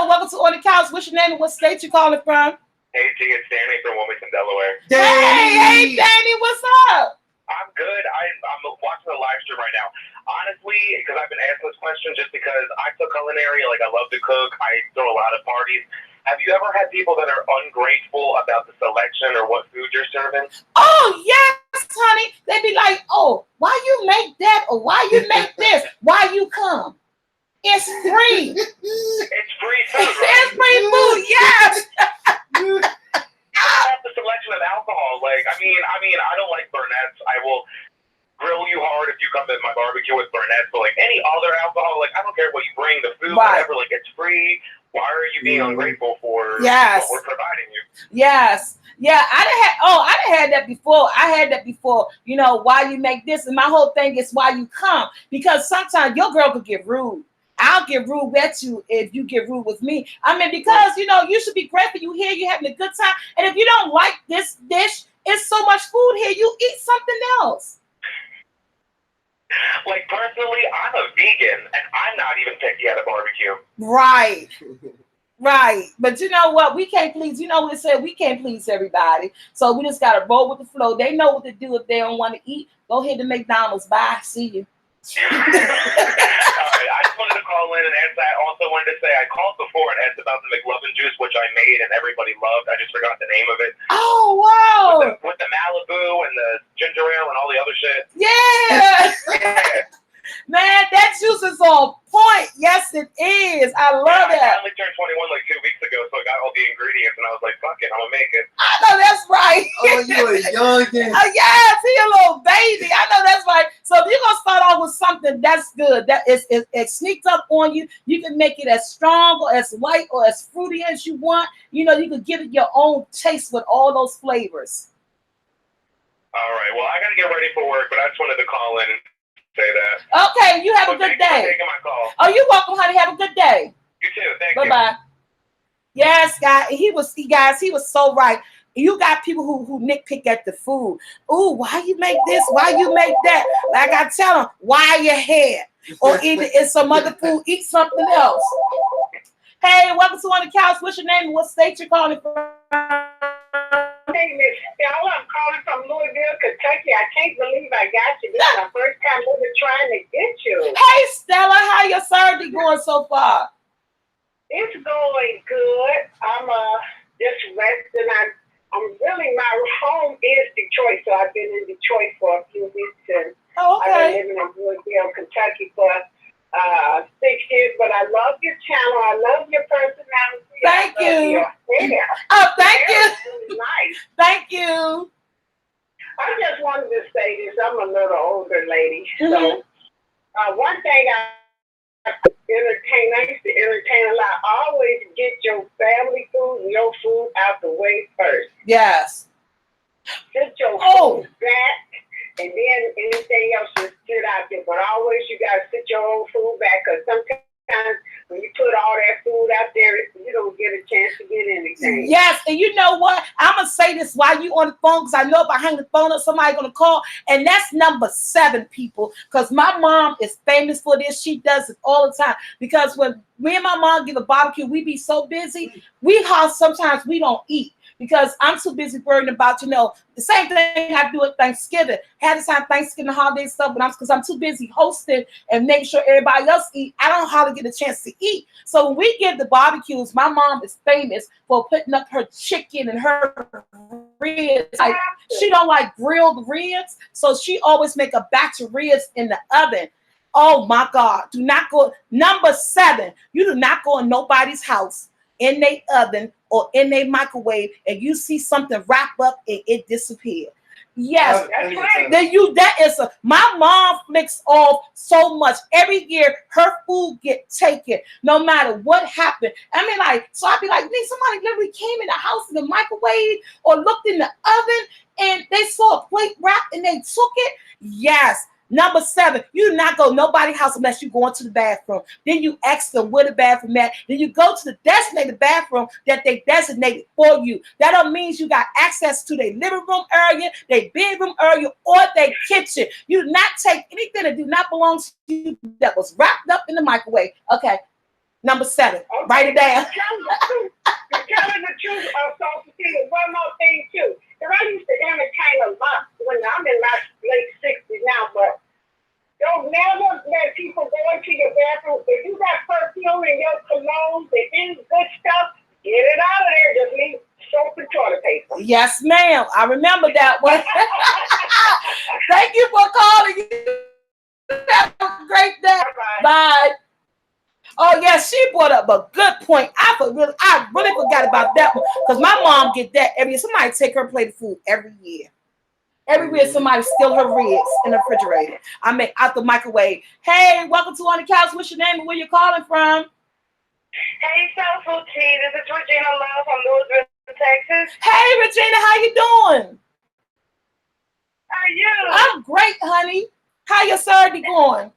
welcome to On the Couch. What's your name and what state you calling from? Hey, G, it's Danny from Wilmington, Delaware. Hey, Danny, what's up? I'm good. I'm watching the live stream right now. Honestly, because I've been asking this question just because I took culinary, like I love to cook. I throw a lot of parties. Have you ever had people that are ungrateful about the selection or what food you're serving? Oh, yes, honey. They be like, oh, why you make that or why you make this? Why you come? It's free. It's free food, right? It's free food, yes. About the selection of alcohol, like I mean, I don't like Burnett's. I will grill you hard if you come to my barbecue with Burnett's, but like any other alcohol, like I don't care what you bring, the food, whatever, like it's free. Why are you being ungrateful for what we're providing you? Yes. Yeah, I done had that before. I had that before. You know, why you make this? And my whole thing is why you come. Because sometimes your girl could get rude. I'll get rude with you if you get rude with me. I mean, because, you know, you should be grateful you here, you're having a good time. And if you don't like this dish, it's so much food here, you eat something else. Like, personally, I'm a vegan, and I'm not even picky at a barbecue. Right. Right. But you know what? We can't please, you know what it said? We can't please everybody. So we just got to roll with the flow. They know what to do if they don't want to eat. Go ahead to McDonald's. Bye. See you. All right, I just wanted to call in and ask that. Also wanted to say I called before and asked about the McLovin juice, which I made and everybody loved. I just forgot the name of it. Oh, wow. With the Malibu and the ginger ale and all the other shit. Yeah. Man, that juice is on point. Yes, it is. I love it. I only turned 21 like 2 weeks ago, so I got all the ingredients, and I was like, fuck it, I'm going to make it. I know that's right. Oh, you a youngin'. Yes, he a little baby. I know that's right. So if you're going to start off with something that's good, that it sneaks up on you, you can make it as strong or as light or as fruity as you want. You know, you can give it your own taste with all those flavors. All right, well, I got to get ready for work, but I just wanted to call in and say that. Okay, you have a good day. Taking my call. Oh, you're welcome, honey. Have a good day. You too. Thank you. Bye-bye. Yes, guys, he was so right. You got people who nitpick at the food. Ooh, why you make this? Why you make that? Like I tell them, why your hair? Or either it's some other food, eat something else. Hey, welcome to On the Couch. What's your name and what state you're calling from? Hey, Miss Stella, I'm calling from Louisville, Kentucky. I can't believe I got you. This is my first time ever trying to get you. Hey, Stella, how your Saturday going so far? It's going good. I'm just resting. I'm really, my home is Detroit, so I've been in Detroit for a few weeks, and I've been living in Louisville, Kentucky for 6 years. But I love your channel. I love your personality. Thank you. Your hair. Oh, thank you. Really nice. lady. So one thing I used to entertain a lot. Always get your family food and your food out the way first. Yes. Sit your food back, and then anything else just sit out there. But always you gotta sit your own food back, because sometimes when you put all that food out there, you don't get a chance to get anything. Yes, and you know what? I'm gonna say this while you on the phone, because I know if I hang the phone up, somebody's gonna call, and that's number 7, people. Because my mom is famous for this. She does it all the time. Because when me and my mom give a barbecue, we be so busy. Sometimes we don't eat. Because I'm too busy worrying about, the same thing I do at Thanksgiving. Had this time Thanksgiving, holiday stuff, but because I'm too busy hosting and making sure everybody else eat, I don't hardly get a chance to eat. So when we give the barbecues, my mom is famous for putting up her chicken and her ribs. Like, she don't like grilled ribs, so she always make a batch of ribs in the oven. Oh my God! Do not go. Number 7, you do not go in nobody's house in their oven or in their microwave and you see something wrap up and it disappeared. Yes, that's right. My mom flicks off so much. Every year her food get taken, no matter what happened. So I'd be like, somebody literally came in the house in the microwave or looked in the oven and they saw a plate wrapped and they took it. Yes. Number 7, you do not go nobody's house unless you go into the bathroom. Then you ask them where the bathroom at. Then you go to the designated bathroom that they designated for you. That don't mean you got access to their living room area, their bedroom area, or their kitchen. You do not take anything that do not belong to you that was wrapped up in the microwave. Okay, number 7. Okay. Write it down. You're telling the truth of SoulfulT. One more thing too. Because I used to entertain a lot when I'm in my late 60s now, but don't never let people go into your bathroom. If you got perfume in your cologne and any good stuff, get it out of there. Just leave soap and toilet paper. Yes, ma'am. I remember that one. Thank you for calling. Have a great day. Bye. Bye. Oh, yes, she brought up a good point. I really forgot about that one because my mom get that every year. Somebody take her plate of food every year. Every year somebody steal her ribs in the refrigerator. Out the microwave. Hey, welcome to On the Couch. What's your name and where you calling from? Hey, SoulfulT. This is Regina Love from Louisville, Texas. Hey, Regina, how you doing? How are you? I'm great, honey. How your Saturday going?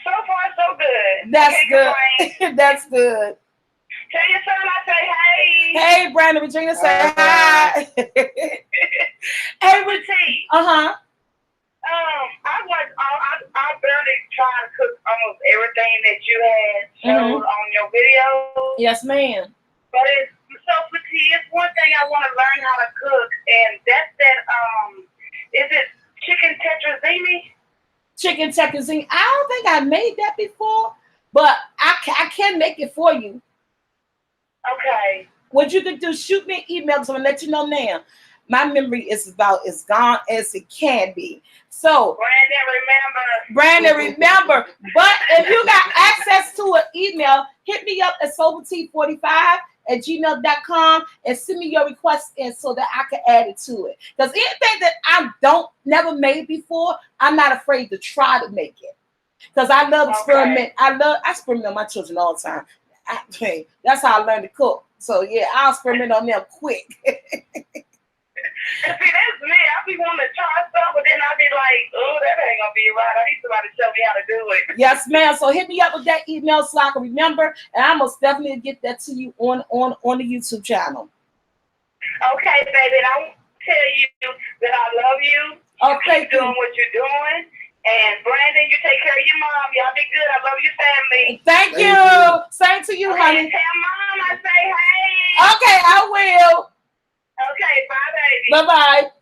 So far, so good. That's good. That's good. Tell your son I say hey. Hey, Brandon, Regina, say hi. Hey, Regina. I barely try to cook almost everything that you had showed on your videos. Yes, ma'am. But it's one thing I want to learn how to cook, and that's that. Is it chicken tetrazzini? Chicken tetrazzini. I don't think I made that before, but I can make it for you. Okay. What you can do, shoot me an email because I'm gonna let you know now. My memory is about as gone as it can be. So Brandon, remember. But if you got access to an email, hit me up at SoulfulT45@gmail.com and send me your request in so that I can add it to it. Because anything that I never made before, I'm not afraid to try to make it. Because I love experiment. I experiment on my children all the time. That's how I learned to cook. So yeah, I'll experiment on them quick. See, that's me. I be wanting to try stuff, but then I be like, oh, that ain't gonna be right. I need somebody to show me how to do it. Yes, ma'am. So hit me up with that email so I can remember, and I most definitely get that to you on the YouTube channel. Okay, baby. I want to tell you that I love you. Okay, keep doing what you're doing. And Brandon, you take care of your mom. Y'all be good. I love your family. Thank you. Same to you, honey. Tell mom I say hey. Okay, I will. Okay, bye, baby. Bye-bye.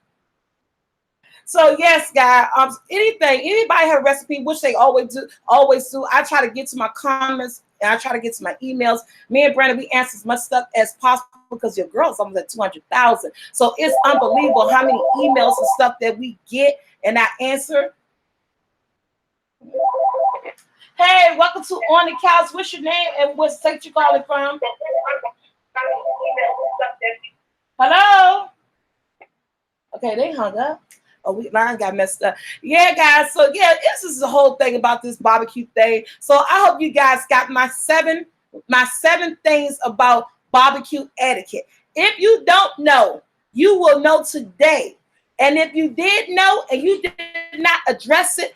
So yes, guys, anybody have a recipe, which they always do. I try to get to my comments and I try to get to my emails. Me and Brandon, we answer as much stuff as possible because your girl's almost at 200,000. So it's unbelievable how many emails and stuff that we get and I answer. Hey, welcome to On the Couch. What's your name and what state you calling from? Hello? Okay, they hung up. Oh, line got messed up. Yeah, guys. So yeah, this is the whole thing about this barbecue thing. So I hope you guys got my seven things about barbecue etiquette. If you don't know, you will know today. And if you did know and you did not address it,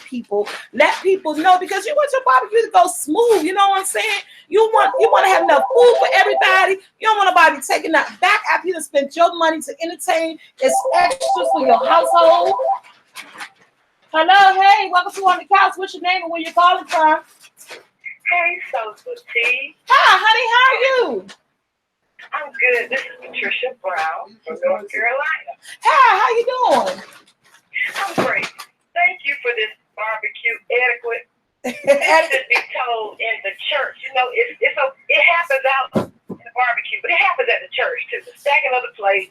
people. Let people know, because you want your barbecue to go smooth. You know what I'm saying? You want to have enough food for everybody. You don't want nobody taking that back after you to spend your money to entertain. It's extras for your household. Hello, hey, welcome to On the Couch. What's your name and where you're calling from? Hey, SoulfulT. Hi, honey, how are you? I'm good. This is Patricia Brown from North Carolina. Hi, how you doing? I'm great. Thank you for this barbecue etiquette. It should be told in the church. You know, it happens out in the barbecue, but it happens at the church too. The stacking of the plates,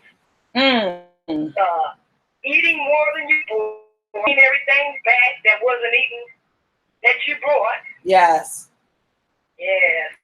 eating more than you brought, eating everything back that wasn't eaten that you brought. Yes. Yeah.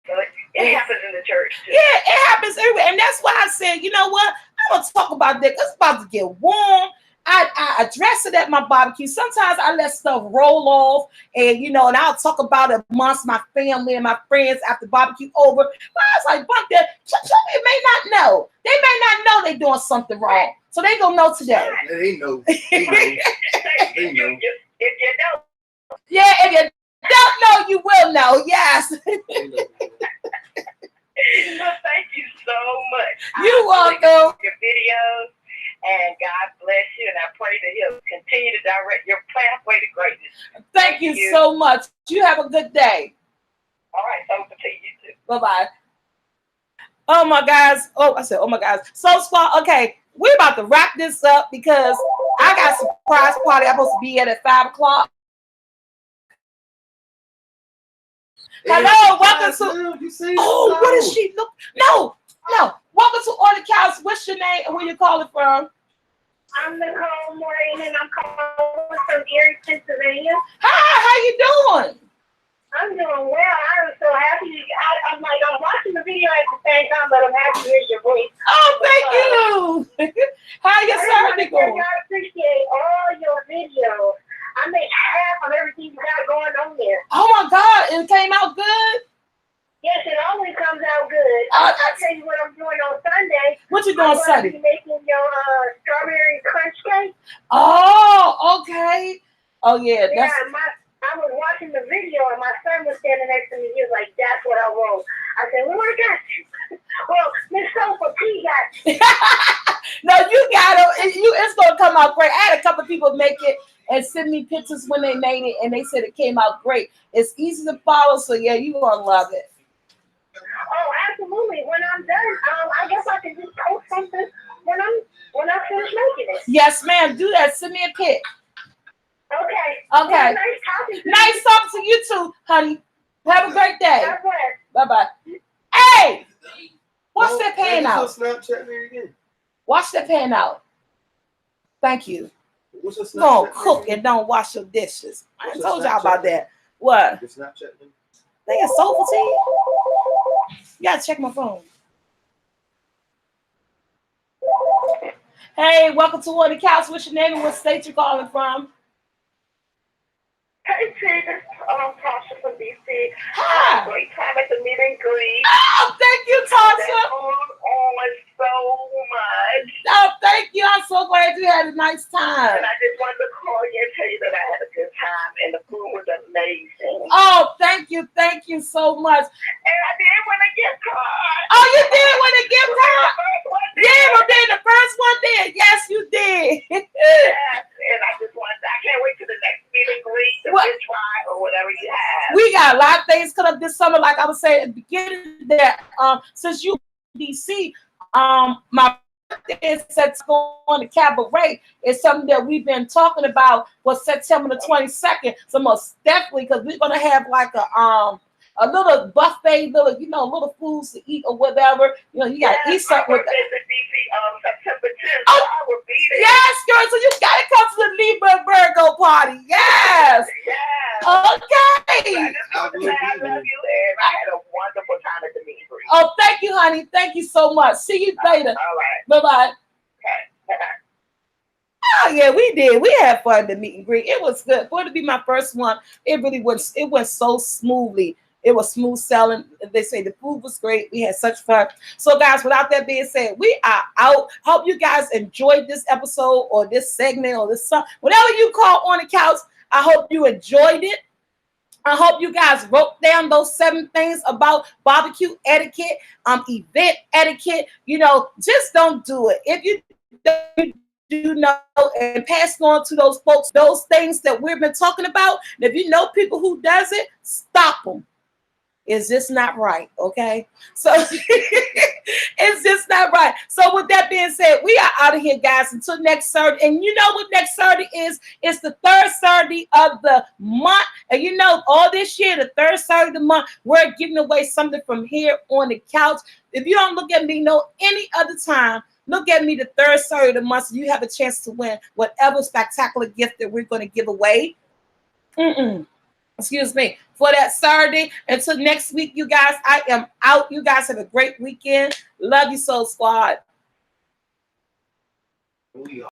So it happens in the church too. Yeah, it happens everywhere. And that's why I said, you know what? I'm going to talk about that because it's about to get warm. I address it at my barbecue. Sometimes I let stuff roll off and, and I'll talk about it amongst my family and my friends after barbecue over. But I was like, fuck that. They may not know. They may not know they're doing something wrong. So they going to know today. They know. They know. If you don't. Yeah, if you don't know, you will know. Yes. Well, thank you so much. You're welcome. Your videos, and God bless you, and I pray that He'll continue to direct your pathway to greatness. Thank you so much. You have a good day. All right, SoulfulT, you too. Bye-bye. Oh my guys. Oh, I said, oh my guys. So small. Okay, we're about to wrap this up because I got a surprise party I'm supposed to be at 5 o'clock. Hello, welcome to. Oh, what is she? Look, no. Welcome to On the Couch. What's your name and where you calling from? I'm Nicole Moraine, and I'm calling from Erie, Pennsylvania. Hi, how you doing? I'm doing well. I'm so happy. I'm watching the video at the same time, but I'm happy to hear your voice. Oh, thank you. How your Saturday going? I appreciate all your videos. I made half of everything you got going on there. Oh my God, it came out good? Yes, it always comes out good. I'll tell you what I'm doing on Sunday. What you doing Sunday? I'm making your strawberry crunch cake. Oh, okay. Oh yeah, I was watching the video and my son was standing next to me. He was like, "That's what I want." I said, "Well, I got you." Well, Miss SoulfulT got you. No, you got it. It's gonna come out great. I had a couple of people make it and send me pictures when they made it, and they said it came out great. It's easy to follow, so yeah, you gonna love it. Oh, absolutely. When I'm done, I guess I can just post something when I finish making it. Yes, ma'am. Do that. Send me a pic. Okay. Okay. Well, nice talking to you. Nice talking to you too, honey. Have a great day. God bless. Bye-bye. Hey! Watch that pan out. Snapchat me again. Watch that pan out. Thank you. What's your Snapchat? Don't cook and don't wash your dishes. I told y'all about that. What? Your Snapchat name? They got SoulfulT. You gotta check my phone. Hey, welcome to On the Couch. What's your name and what state you calling from? Hey, Tina. I'm Tasha from DC. Hi. Great time at the meet and greet. Oh, thank you, Tasha. So much. Oh, thank you. I'm so glad you had a nice time. And I just wanted to call you and tell you that I had a good time and the food was amazing. Oh, thank you so much. And I did win a gift card. Oh, you did win a gift card? Yeah, but then the first one did. Yes, you did. Yes, and I can't wait till the next meet and greet, the fish fry or whatever you have. We got a lot of things coming up this summer. Like I was saying at the beginning that since you DC, my birthday is set to go on the cabaret. It's something that we've been talking about for September the 22nd. So most definitely, because we're gonna have like a little buffet, little foods to eat or whatever. You gotta eat something with that. September 10th, so I will be there. Yes, girl. So you gotta come to the Libra Virgo party. Yes. Yes. Okay. I love you, and I had a wonderful time at the meet and greet. Oh, thank you, honey. Thank you so much. See you later. All right. Bye-bye. Okay. Bye-bye. Oh yeah, we did. We had fun to meet and greet. It was good. For it to be my first one, it really was. It went so smoothly. It was smooth selling. They say the food was great. We had such fun. So, guys, without that being said, we are out. Hope you guys enjoyed this episode or this segment or this song, whatever you call on the couch. I hope you enjoyed it. I hope you guys wrote down those 7 things about barbecue etiquette, event etiquette. Just don't do it. If you do know and pass on to those folks those things that we've been talking about. And if you know people who does it, stop them. It's just not right, okay? So it's just not right. So with that being said, we are out of here, guys, until next Saturday. And you know what next Saturday is? It's the 3rd Saturday of the month. And all this year, the 3rd Saturday of the month, we're giving away something from here on the couch. If you don't look at me any other time, look at me the 3rd Saturday of the month so you have a chance to win whatever spectacular gift that we're going to give away. Excuse me, for that Saturday. Until next week, you guys, I am out. You guys have a great weekend. Love you, Soul Squad. We are.